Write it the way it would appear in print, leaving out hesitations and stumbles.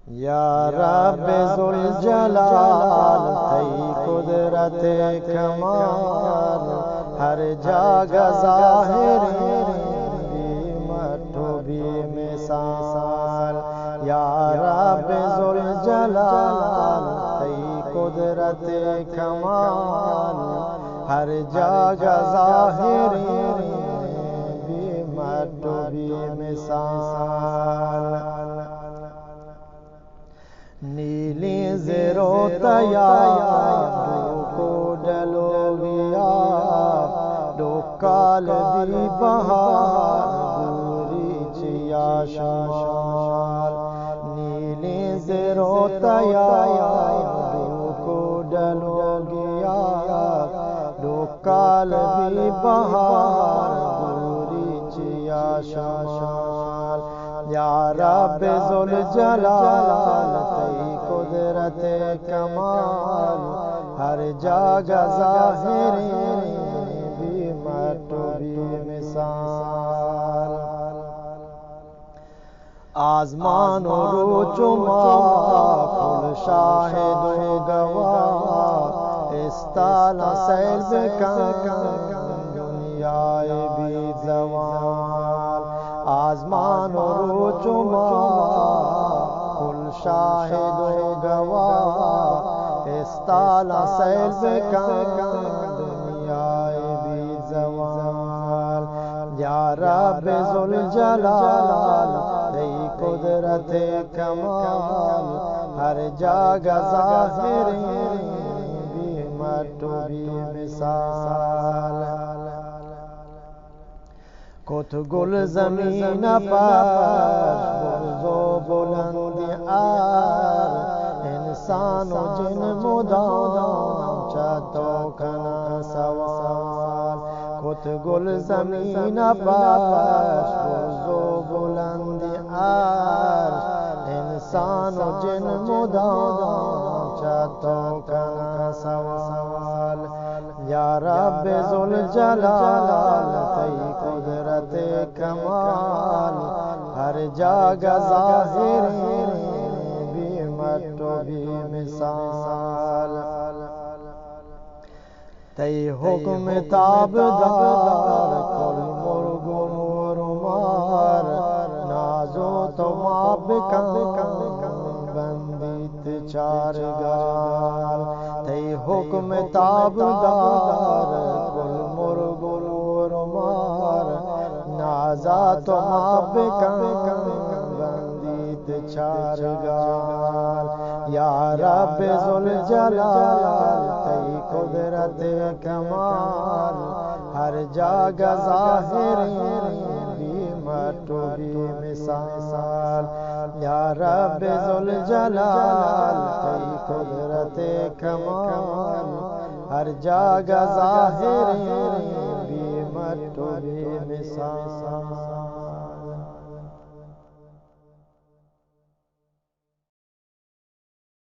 یا رب ذوالجلال تئی قدرت کمال ہر جگہ ظاہر بھی مٹھو بھی مثال یا رب ذوالجلال تئی قدرت کمال ہر جگہ ظاہر بھی مٹھو بھی مثال نیلی زیرو تیار کو ڈلو گیا ڈوکال بھی بہار گوری چیا شمال نیلی زیرو تیار کو ڈلو گیا ڈوکال بھی بہار گوری چیا شمال یا رب ذوالجلال تئی قدرت کمال ہر جگہ ظاہر بھی مٹھو بھی مثال آزمان و روح و کل شاہد و گواہ استالا سیل بکن دنیا بھی زوال آزمان و روح کل شاہد و گواہ استالا سیل بکن دنیا بھی زوال یا رب ذوالجلال تئی قدرت کمال ہر جگہ ظاہر بھی مٹھو بھی مثال کت گل زمین پر برز و بلند ار انسان و جن مدام چتو کنا سوال کت گل زمین پر برز و بلند ار انسان و جن مدام چتو کنا سوال یا رب ذوالجلال تئی قدرت کمال ہر جگہ ظاہر بھی مٹھو بھی مثال تئی حکم تابدار کل مرغ و نور مار نازو تو ماب بندیت چار گال تئی حکم تابدار کل مرغ و نور مار نازا تو ماب بندیت چار گال یا رب ذوالجلال تئی قدرت کمال ہر جگہ ظاہر بھی مٹھو بھی مثال یا رب ذوالجلال تئی قدرت کمال ہر جگہ ظاہر بھی مٹھو بھی مثال